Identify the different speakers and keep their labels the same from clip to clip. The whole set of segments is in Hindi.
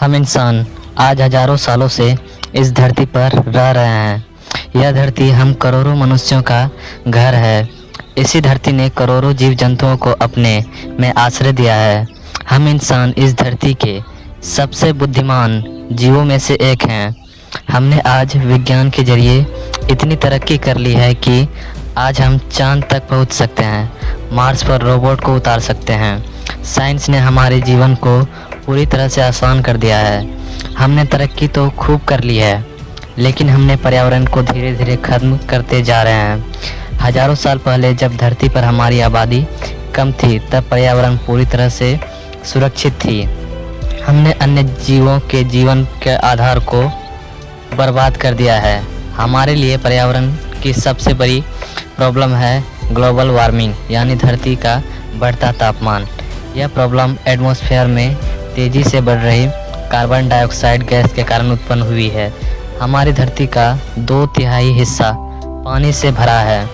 Speaker 1: हम इंसान आज हजारों सालों से इस धरती पर रह रहे हैं। यह धरती हम करोड़ों मनुष्यों का घर है। इसी धरती ने करोड़ों जीव जंतुओं को अपने में आश्रय दिया है। हम इंसान इस धरती के सबसे बुद्धिमान जीवों में से एक हैं। हमने आज विज्ञान के जरिए इतनी तरक्की कर ली है कि आज हम चांद तक पहुंच सकते हैं, मार्स पर रोबोट को उतार सकते हैं। साइंस ने हमारे जीवन को पूरी तरह से आसान कर दिया है। हमने तरक्की तो खूब कर ली है, लेकिन हमने पर्यावरण को धीरे धीरे खत्म करते जा रहे हैं। हजारों साल पहले जब धरती पर हमारी आबादी कम थी, तब पर्यावरण पूरी तरह से सुरक्षित थी। हमने अन्य जीवों के जीवन के आधार को बर्बाद कर दिया है। हमारे लिए पर्यावरण की सबसे बड़ी प्रॉब्लम है ग्लोबल वार्मिंग, यानी धरती का बढ़ता तापमान। यह प्रॉब्लम एटमॉस्फेयर में तेज़ी से बढ़ रही कार्बन डाइऑक्साइड गैस के कारण उत्पन्न हुई है। हमारी धरती का 2/3 हिस्सा पानी से भरा है।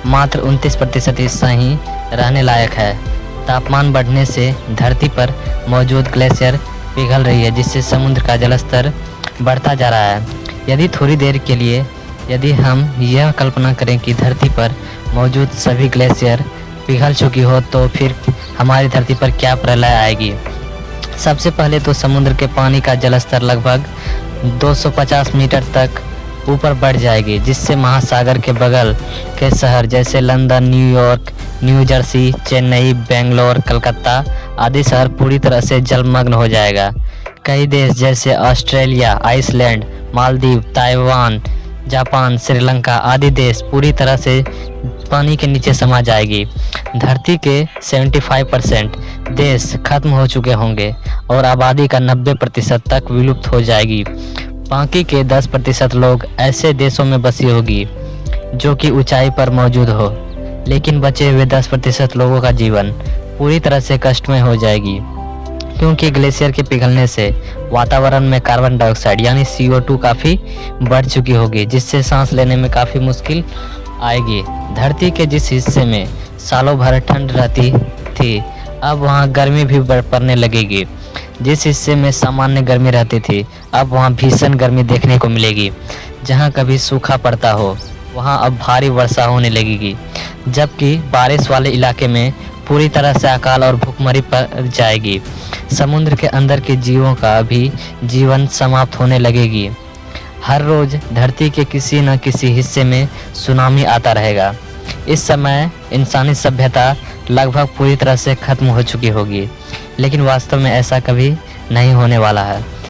Speaker 1: मात्र 29% हिस्सा ही रहने लायक है। तापमान बढ़ने से धरती पर मौजूद ग्लेशियर पिघल रही है, जिससे समुद्र का जलस्तर बढ़ता जा रहा है। यदि थोड़ी देर के लिए यदि हम यह कल्पना करें कि धरती पर मौजूद सभी ग्लेशियर पिघल चुकी हो, तो फिर हमारी धरती पर क्या प्रलय आएगी। सबसे पहले तो समुद्र के पानी का जलस्तर लगभग 250 मीटर तक ऊपर बढ़ जाएगी, जिससे महासागर के बगल के शहर जैसे London, New York, new Jersey, Chennai, Bangalore, Calcutta आदि शहर पूरी तरह से जलमग्न हो जाएगा। कई देश जैसे Australia, Iceland, Maldives, Taiwan, Japan, Sri Lanka आदि देश पूरी तरह से पानी के नीचे समा जाएगी। धरती के 75% देश खत्म हो चुके होंगे और आबादी का 90% तक विलुप्त हो जाएगी। बाकी के 10% लोग ऐसे देशों में बसी होगी जो कि ऊंचाई पर मौजूद हो, लेकिन बचे हुए 10% लोगों का जीवन पूरी तरह से कष्टमय हो जाएगी, क्योंकि ग्लेशियर के पिघलने से वातावरण में कार्बन डाइऑक्साइड यानी CO2 काफ़ी बढ़ चुकी होगी, जिससे सांस लेने में काफ़ी मुश्किल आएगी। धरती के जिस हिस्से में सालों भर ठंड रहती थी, अब वहाँ गर्मी भी पड़ने लगेगी। जिस हिस्से में सामान्य गर्मी रहती थी, अब वहाँ भीषण गर्मी देखने को मिलेगी। जहाँ कभी सूखा पड़ता हो, वहाँ अब भारी वर्षा होने लगेगी, जबकि बारिश वाले इलाके में पूरी तरह से अकाल और भूखमरी पड़ जाएगी। समुद्र के अंदर के जीवों का भी जीवन समाप्त होने लगेगी। हर रोज धरती के किसी न किसी हिस्से में सुनामी आता रहेगा। इस समय इंसानी सभ्यता लगभग पूरी तरह से खत्म हो चुकी होगी, लेकिन वास्तव में ऐसा कभी नहीं होने वाला है।